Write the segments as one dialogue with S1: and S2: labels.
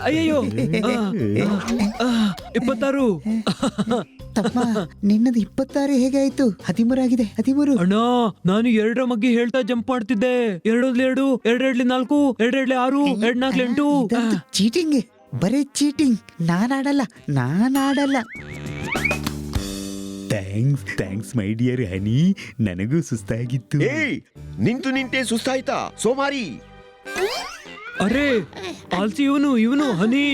S1: ಅಯ್ಯಯ್ಯೋ 26.
S2: ತಮ್ಮ ನಿನ್ನದು 26 ಹೇಗಾಯ್ತು? 13 ಆಗಿದೆ. 13.
S1: ಅಣ್ಣ, ನಾನು 2ರ ಬಗ್ಗೆ ಹೇಳ್ತಾ ಜಂಪ್ ಮಾಡ್ತಿದ್ದೆ. 2 2 2 4 2 6 2 4 8.
S2: ಚೀಟಿಂಗ್, ಬರೀ ಚೀಟಿಂಗ್. ನಾನಾಡಲ್ಲ.
S3: ಥ್ಯಾಂಕ್ಸ್ ಮೈ ಡಿಯರ್ ಹನಿ. ನನಗೂ ಸುಸ್ತಾಗಿತ್ತು.
S4: ನಿಂತೆ ಸುಸ್ತಾಯ್ತಾ ಸೋಮಾರಿ?
S1: ಅರೆ ಆಲ್ಸಿ ಇವನು ಹನಿ.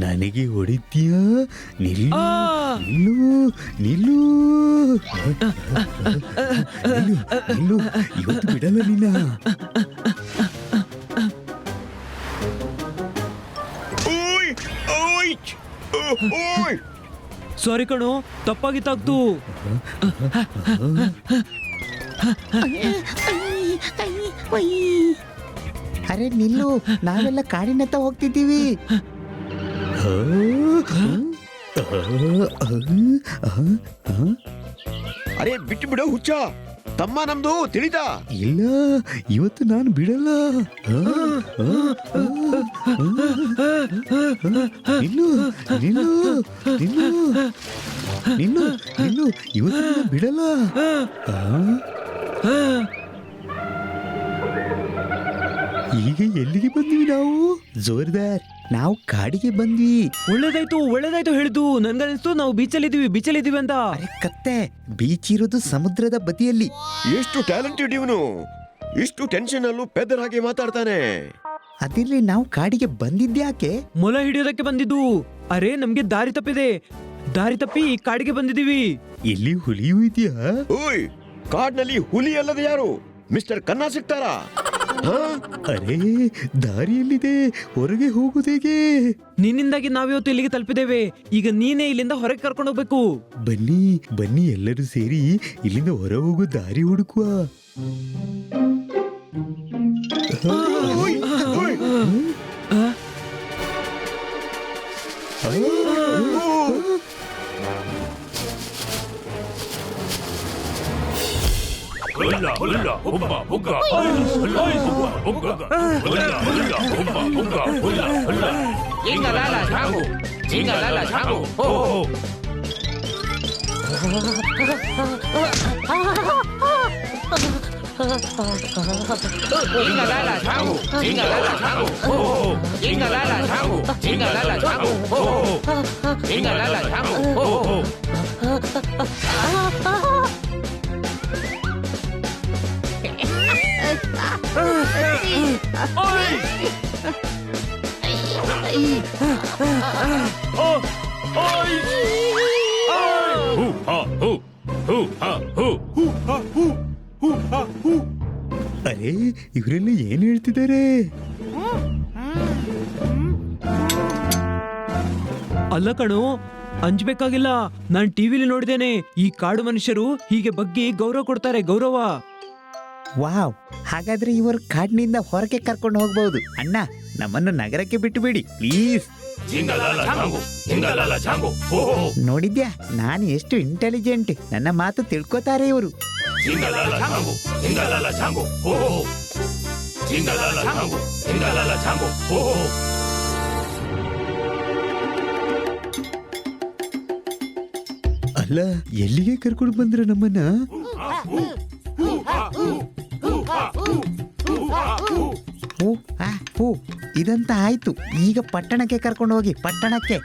S3: ನನಗೆ ಹೊಡಿತೀಯಾ? ನಿಲ್ಲು. ಇವತ್ತು ಬಿಡಲ್ಲ ನಿನ್ನ.
S1: ಸಾರಿ ಕಣೋ, ತಪ್ಪಾಗಿತ್ತಾಗ್ತು.
S2: ಅರೆ ನಿಲ್ಲು, ನಾವೆಲ್ಲ ಕಾಡಿನತ್ತ ಹೋಗ್ತಿದ್ದೀವಿ.
S4: ಅರೆ ಬಿಟ್ಟು ಬಿಡು ಹುಚ್ಚ. ತಮ್ಮ ನಮ್ದು ತಿಳಿತಾ?
S3: ಇಲ್ಲ, ಇವತ್ತು ನಾನು ಬಿಡಲ್ಲ. ನಿಲ್ಲು, ಇವತ್ತು ನಾನು ಬಿಡಲ್ಲ. ಈಗ ಎಲ್ಲಿಗೆ ಬಂದ್ವಿ ನಾವು? ಜೋರ್ದಾರ್, ನಾವು ಕಾಡಿಗೆ ಬಂದ್ವಿ.
S1: ಒಳ್ಳೇದಾಯ್ತು ಹೇಳಿದ್ದು. ನನ್ಗನ್ನಿಸ್ತು ನಾವು ಬೀಚಲ್ಲಿದ್ದೀವಿ ಅಂತ.
S2: ಅರೆ ಕತ್ತೆ, ಬೀಚ್ ಇರೋದು ಸಮುದ್ರದ ಬದಿಯಲ್ಲಿ.
S4: ಎಷ್ಟು ಟ್ಯಾಲೆಂಟೆಡ್ ಇವನು. ಇಷ್ಟು ಟೆನ್ಷನ್ ಅಲ್ಲೂ ಪೆದರ್ ಹಾಗೆ ಮಾತಾಡ್ತಾನೆ.
S2: ಅದಿರ್ಲಿ, ನಾವು ಕಾಡಿಗೆ ಬಂದಿದ್ಯಾಕೆ?
S1: ಮೊಲ ಹಿಡಿಯೋದಕ್ಕೆ ಬಂದಿದ್ದು. ಅರೆ ನಮ್ಗೆ ದಾರಿ ತಪ್ಪಿ ಈ ಕಾಡಿಗೆ ಬಂದಿದೀವಿ.
S3: ಇಲ್ಲಿ ಹುಲಿಯೂ ಇದೆಯಾ?
S4: ಓಯ್, ಕಾಡ್ನಲ್ಲಿ ಹುಲಿ ಅಲ್ಲದೆ ಯಾರು? ಮಿಸ್ಟರ್ ಕನ್ನ ಸಿಗ್ತಾರಾ?
S3: ಅರೆ ದಾರಿಯಲ್ಲಿದೆ, ಹೊರಗೆ ಹೋಗುದೇಗೆ?
S1: ನಿನ್ನಿಂದಾಗಿ ನಾವಿವತ್ತು ಇಲ್ಲಿಗೆ ತಲುಪಿದ್ದೇವೆ. ಈಗ ನೀನೇ ಇಲ್ಲಿಂದ ಹೊರಗೆ ಕರ್ಕೊಂಡು ಹೋಗ್ಬೇಕು.
S3: ಬನ್ನಿ ಎಲ್ಲರೂ ಸೇರಿ ಇಲ್ಲಿಂದ ಹೊರ ಹೋಗೋ ದಾರಿ ಹುಡುಕುವ. ಅರೆ ಇವರೆಲ್ಲ ಏನ್ ಹೇಳ್ತಿದ್ದಾರೆ?
S1: ಅಲ್ಲ ಕಣೋ, ಅಂಜಬೇಕಾಗಿಲ್ಲ. ನಾನ್ ಟಿವಿಲಿ ನೋಡಿದ್ದೇನೆ, ಈ ಕಾಡು ಮನುಷ್ಯರು ಹೀಗೆ ಬಗ್ಗೆ ಗೌರವ ಕೊಡ್ತಾರೆ. ಗೌರವ.
S2: ವಾವ್, ಹಾಗಾದ್ರೆ ಇವರು ಕಾಡಿನಿಂದ ಹೊರಗೆ ಕರ್ಕೊಂಡು ಹೋಗ್ಬಹುದು. ಅಣ್ಣ, ನಮ್ಮನ್ನು ನಗರಕ್ಕೆ ಬಿಟ್ಟು ಬಿಡಿ ಪ್ಲೀಸ್. ನೋಡಿದ್ಯಾ, ನಾನು ಎಷ್ಟು ಇಂಟೆಲಿಜೆಂಟ್. ನನ್ನ ಮಾತು ತಿಳ್ಕೊತಾರೆ ಇವರು.
S3: ಅಲ್ಲ, ಎಲ್ಲಿಗೆ ಕರ್ಕೊಂಡು ಬಂದ್ರ ನಮ್ಮನ್ನ?
S2: ಇದಂತ ಆಯ್ತು. ಈಗ ಪಟ್ಟಣಕ್ಕೆ ಕರ್ಕೊಂಡು ಹೋಗಿ. ಪಟ್ಟಣಕ್ಕೆ.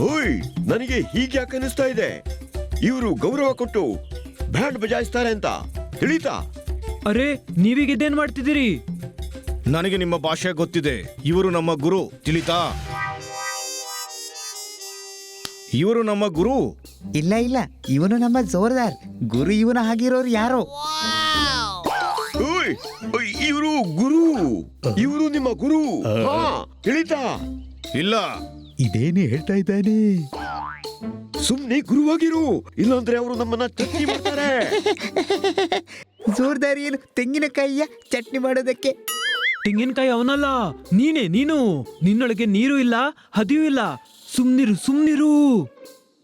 S4: ಓಯ್, ನನಗೆ ಹೀಗೆ ಯಾಕೆ ಅನಿಸ್ತಾ ಇದೆ? ಇವರು ಗೌರವ ಕೊಟ್ಟು ಬ್ಯಾಂಡ್ ಬಜಾಯಿಸ್ತಾರೆ ಅಂತ ತಿಳಿತಾ?
S1: ಅರೆ ನೀವೀಗ ಇದೇನ್ ಮಾಡ್ತಿದ್ದೀರಿ?
S5: ನನಗೆ ನಿಮ್ಮ ಭಾಷೆ ಗೊತ್ತಿದೆ. ಇವರು ನಮ್ಮ ಗುರು, ತಿಳಿತಾ? ಇವರು ನಮ್ಮ ಗುರು.
S2: ಇಲ್ಲ, ಇವನು ನಮ್ಮ ಜೋರ್ದಾರ್ ಗುರು. ಇವನು ಆಗಿರೋರು ಯಾರೋ.
S4: ಇವರು ಗುರು. ಇವರು ನಿಮ್ಮ ಗುರು, ತಿಳಿತಾ?
S5: ಇಲ್ಲ,
S3: ಇದೇನೇ ಹೇಳ್ತಾ ಇದ್ದಾನೆ.
S4: ಸುಮ್ನೆ ಗುರುವಾಗಿರು, ಇಲ್ಲಾಂದ್ರೆ ಅವರು ನಮ್ಮನ್ನ ಚಟ್ನಿ ಮಾಡ್ತಾರೆ.
S2: ಜೋರ್ದಾರಿ ಏನು ತೆಂಗಿನಕಾಯಿಯ ಚಟ್ನಿ ಮಾಡೋದಕ್ಕೆ.
S1: ತೆಂಗಿನಕಾಯಿ ಅವನಲ್ಲ, ನೀನು. ನಿನ್ನೊಳಗೆ ನೀರು ಇಲ್ಲ, ಹದಿಯೂ ಇಲ್ಲ. ಸುಮ್ನಿರು.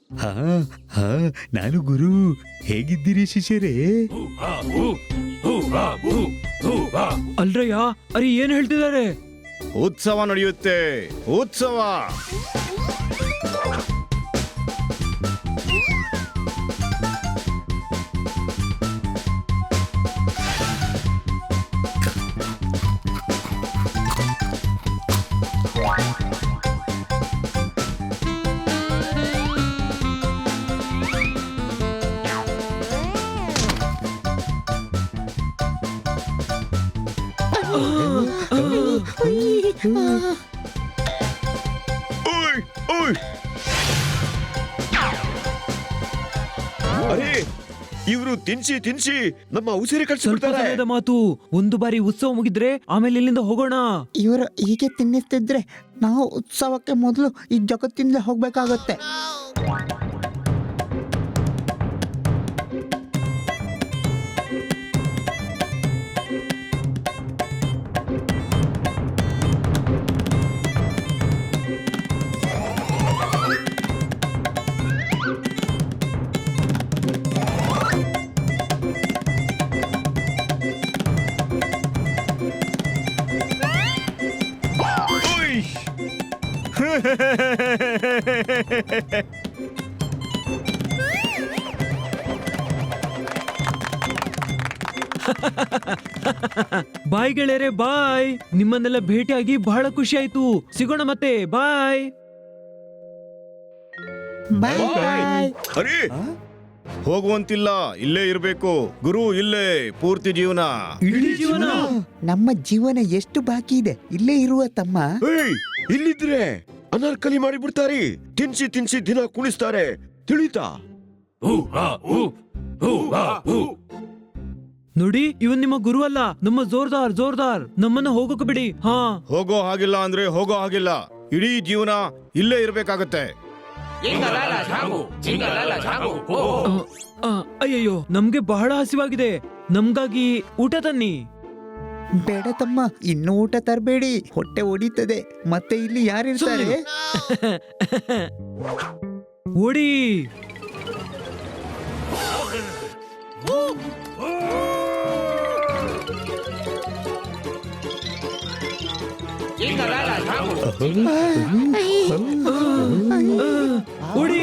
S3: ಹಾ ಹಾ ನಾನು ಗುರು. ಹೇಗಿದ್ದೀರಿ ಶಿಷ್ಯರೇ?
S1: ಅಲ್ರಯ್ಯ, ಅರಿ ಏನ್ ಹೇಳ್ತಿದ್ದಾರೆ?
S5: ಉತ್ಸವ ನಡೆಯುತ್ತೆ, ಉತ್ಸವ.
S4: ಓಯ್ ಓಯ್ ಅರೆ, ಇವರು ತಿನ್ಸಿ ನಮ್ಮ ಉಸಿರಿ
S1: ಸ್ವಲ್ಪ
S4: ಕಳ್ಸಿಬಿಡ್ತಾರೆ.
S1: ಸಮಯದ ಮಾತು. ಒಂದು ಬಾರಿ ಉತ್ಸವ ಮುಗಿದ್ರೆ ಆಮೇಲೆ ಇಲ್ಲಿಂದ ಹೋಗೋಣ.
S2: ಇವರು ಹೀಗೆ ತಿನ್ನಿಸ್ತಿದ್ರೆ ನಾವು ಉತ್ಸವಕ್ಕೆ ಮೊದಲು ಈ ಜಗತ್ತಿಂದ ಹೋಗ್ಬೇಕಾಗತ್ತೆ.
S4: ಓಯ್
S1: ಬಾಯ್ ಗೆಳೆಯರೆ, ಬಾಯ್. ನಿಮ್ಮನ್ನೆಲ್ಲ ಭೇಟಿಯಾಗಿ ಬಹಳ ಖುಷಿ ಆಯ್ತು. ಸಿಗೋಣ ಮತ್ತೆ. ಬಾಯ್.
S2: ಬಾಯ್ ಬಾಯ್.
S4: ಅರೆ,
S5: ಹೋಗುವಂತಿಲ್ಲ, ಇಲ್ಲೇ ಇರಬೇಕು ಗುರು. ಇಲ್ಲೇ ಪೂರ್ತಿ ಜೀವನ.
S1: ಇಡೀ ಜೀವನ.
S2: ನಮ್ಮ ಜೀವನ ಎಷ್ಟು ಬಾಕಿ ಇದೆ. ಇಲ್ಲೇ ಇರುವ ತಮ್ಮ.
S4: ಏಯ್, ಇಲ್ಲಿದ್ರೆ ಅನಾರ್ಕಲಿ ಮಾಡಿಬಿಡ್ತಾರೆ. ತಿನ್ಸಿ ದಿನ ಕುಣಿಸ್ತಾರೆ, ತಿಳಿತಾ?
S1: ನೋಡಿ, ಇವನ್ ನಿಮ್ಮ ಗುರು ಅಲ್ಲ, ನಮ್ಮ ಜೋರ್ದಾರ್. ನಮ್ಮನ್ನ ಹೋಗೋಕೆ ಬಿಡಿ. ಹಾ,
S5: ಹೋಗೋ ಹಾಗಿಲ್ಲ ಅಂದ್ರೆ ಹೋಗೋ ಹಾಗಿಲ್ಲ. ಇಡೀ ಜೀವನ ಇಲ್ಲೇ ಇರ್ಬೇಕಾಗತ್ತೆ.
S1: ಅಯ್ಯಯ್ಯೋ, ನಮ್ಗೆ ಬಹಳ ಹಸಿವಾಗಿದೆ. ನಮ್ಗಾಗಿ ಊಟ ತನ್ನಿ.
S2: ಬೇಡ ತಮ್ಮ, ಇನ್ನೂ ಊಟ ತರಬೇಡಿ. ಹೊಟ್ಟೆ ಒಡಿತದೆ. ಮತ್ತೆ ಇಲ್ಲಿ ಯಾರಿರ್ತಾರೆ?
S1: ಓಡಿ. ಓಡಿ.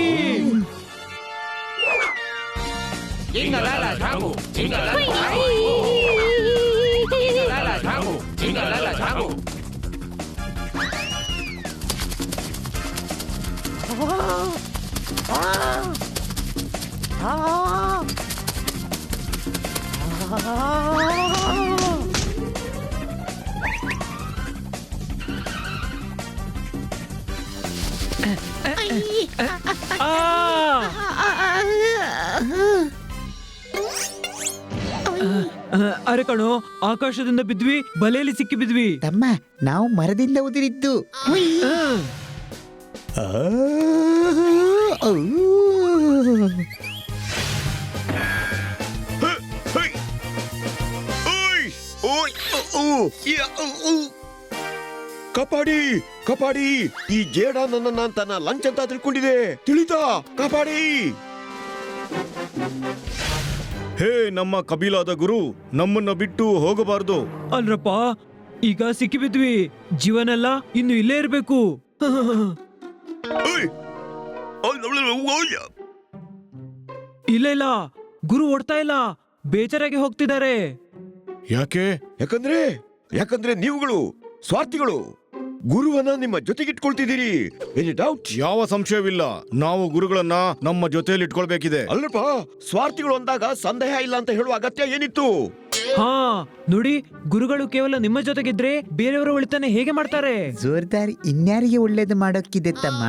S1: ಅರೆ ಕಣೋ, ಆಕಾಶದಿಂದ ಬಿದ್ವಿ, ಬಲೆಯಲ್ಲಿ ಸಿಕ್ಕಿ ಬಿದ್ವಿ.
S2: ತಮ್ಮ, ನಾವು ಮರದಿಂದ ಉದುರಿದ್ದು.
S3: ಆ,
S2: ಔ.
S4: ಓಯ್ ಓಯ್ ಓ, ಯಾ, ಓ. ಕಾಪಾಡಿ. ಈ ಜೇಡ ನನ್ನನ್ನ ತನ್ನ ಲಂಚ್ ಅಂತ ತಿಳ್ಕೊಂಡಿದೆ, ತಿಳಿತಾ? ಕಾಪಾಡಿ.
S5: ಹೇ ನಮ್ಮ ಕಬೀಲಾದ ಗುರು, ನಮ್ಮನ್ನ ಬಿಟ್ಟು ಹೋಗಬಾರದು.
S1: ಅಲ್ರಪ್ಪ, ಈಗ ಸಿಕ್ಕಿ ಬಿದ್ವಿ. ಜೀವನೆಲ್ಲ ಇನ್ನು ಇಲ್ಲೇ ಇರ್ಬೇಕು.
S4: ಓಯ್ ಓಯ್.
S1: ಇಲ್ಲ, ಗುರು ಓಡ್ತಾ ಇಲ್ಲ, ಬೇಜಾರಾಗಿ ಹೋಗ್ತಿದ್ದಾರೆ.
S5: ಯಾಕೆ?
S4: ಯಾಕಂದ್ರೆ ನೀವುಗಳು ಸ್ವಾರ್ಥಿಗಳು. ಗುರುವನ್ನ ನಿಮ್ಮ ಜೊತೆಗಿಟ್ಕೊಳ್ತಿದ್ದೀರಿ. Any doubt?
S5: ಯಾವ ಸಂಶಯವಿಲ್ಲ, ನಾವು ಗುರುಗಳನ್ನ ನಮ್ಮ ಜೊತೆಯಲ್ಲಿ ಇಟ್ಕೊಳ್ಬೇಕಿದೆ.
S4: ಅಲ್ಲಪ್ಪ, ಸ್ವಾರ್ಥಿಗಳು ಅಂದಾಗ ಸಂದೇಹ ಇಲ್ಲ ಅಂತ ಹೇಳುವ ಅಗತ್ಯ ಏನಿತ್ತು?
S1: ಹಾ ನೋಡಿ, ಗುರುಗಳು ಕೇವಲ ನಿಮ್ಮ ಜೊತೆಗಿದ್ರೆ ಬೇರೆಯವರ ಒಳಿತನ್ನ ಹೇಗೆ ಮಾಡ್ತಾರೆ?
S2: ಜೋರ್ದಾರ್ ಇನ್ಯಾರಿಗೆ ಒಳ್ಳೇದು ಮಾಡೋಕ್ಕಿದೆ ತಮ್ಮ.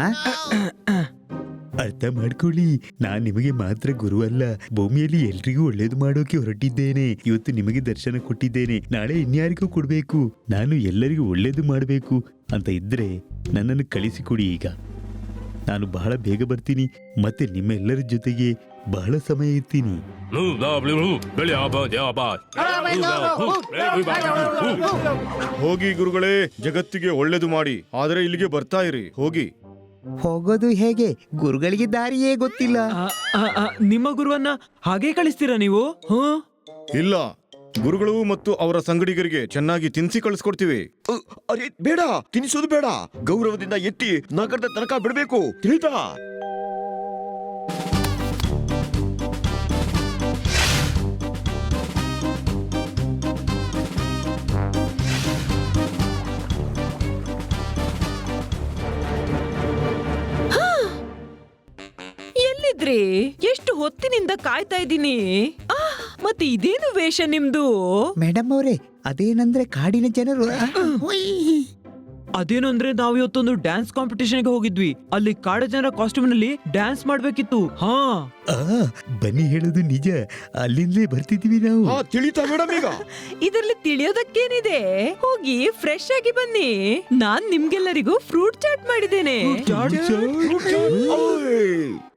S3: ಅರ್ಥ ಮಾಡ್ಕೊಳ್ಳಿ, ನಾನ್ ನಿಮಗೆ ಮಾತ್ರ ಗುರು ಅಲ್ಲ, ಭೂಮಿಯಲ್ಲಿ ಎಲ್ರಿಗೂ ಒಳ್ಳೇದು ಮಾಡೋಕೆ ಹೊರಟಿದ್ದೇನೆ. ಇವತ್ತು ನಿಮಗೆ ದರ್ಶನ ಕೊಟ್ಟಿದ್ದೇನೆ, ನಾಳೆ ಇನ್ಯಾರಿಗೂ ಕೊಡ್ಬೇಕು. ನಾನು ಎಲ್ಲರಿಗೂ ಒಳ್ಳೇದು ಮಾಡಬೇಕು ಅಂತ ಇದ್ರೆ ನನ್ನನ್ನು ಕಳಿಸಿಕೊಡಿ. ಈಗ ನಾನು ಬಹಳ ಬೇಗ ಬರ್ತೀನಿ, ಮತ್ತೆ ನಿಮ್ಮೆಲ್ಲರ ಜೊತೆಗೆ ಬಹಳ ಸಮಯ ಇರ್ತೀನಿ.
S5: ಹೋಗಿ ಗುರುಗಳೇ, ಜಗತ್ತಿಗೆ ಒಳ್ಳೇದು ಮಾಡಿ. ಆದರೆ ಇಲ್ಲಿಗೆ ಬರ್ತಾ ಇರಿ, ಹೋಗಿ.
S2: ಹೋಗೋದು ಹೇಗೆ? ಗುರುಗಳಿಗೆ ದಾರಿಯೇ ಗೊತ್ತಿಲ್ಲ.
S1: ಆ, ಆ, ಆ, ನಿಮ್ಮ ಗುರುವನ್ನ ಹಾಗೆ ಕಳಿಸ್ತೀರಾ ನೀವು? ಹ್ಮ್
S5: ಇಲ್ಲ, ಗುರುಗಳು ಮತ್ತು ಅವರ ಸಂಗಡಿಗರಿಗೆ ಚೆನ್ನಾಗಿ ತಿನ್ಸಿ ಕಳಿಸ್ಕೊಡ್ತೀವಿ.
S4: ಅರೆ ಬೇಡ, ತಿನ್ನಿಸೋದು ಬೇಡ. ಗೌರವದಿಂದ ಎತ್ತಿ ನಗರದ ತನಕ ಬಿಡಬೇಕು, ತಿಳಿತಾ?
S6: ಎಲ್ಲಿದ್ರಿ? ಎಷ್ಟು ಹೊತ್ತಿನಿಂದ ಕಾಯ್ತಾ ಇದ್ದೀನಿ. ಮತ್ತೆ ಇದೇನು ವೇಷ ನಿಮ್ದು?
S2: ಮೇಡಮ್ ಅವರೇ, ಅದೇನಂದ್ರೆ ಕಾಡಿನ ಜನರು
S1: ಅದೇನು ಅಂದ್ರೆ ನಾವು ಇವತ್ತೊಂದು ಡ್ಯಾನ್ಸ್ ಕಾಂಪಿಟೇಷನ್ಗೆ ಹೋಗಿದ್ವಿ. ಅಲ್ಲಿ ಕಾಡ ಜನರ ಕಾಸ್ಟ್ಯೂಮ್ ನಲ್ಲಿ ಡ್ಯಾನ್ಸ್ ಮಾಡ್ಬೇಕಿತ್ತು. ಹಾ
S3: ಆ, ಬನ್ನಿ, ಹೇಳೋದು ನಿಜ. ಅಲ್ಲಿಂದಲೇ ಬರ್ತಿದ್ವಿ ನಾವು.
S4: ಹಾ, ತಿಳಿತಾ ಮೇಡಮ್ ಈಗ?
S6: ಇದರಲ್ಲಿ ತಿಳಿಯೋದಕ್ಕೇನಿದೆ? ಹೋಗಿ ಫ್ರೆಶ್ ಆಗಿ ಬನ್ನಿ. ನಾನ್ ನಿಮ್ಗೆಲ್ಲರಿಗೂ ಫ್ರೂಟ್ ಚಾಟ್ ಮಾಡಿದ್ದೇನೆ.
S1: ಚಾಟ್, ಚಾಟ್.
S4: ಓಯ್!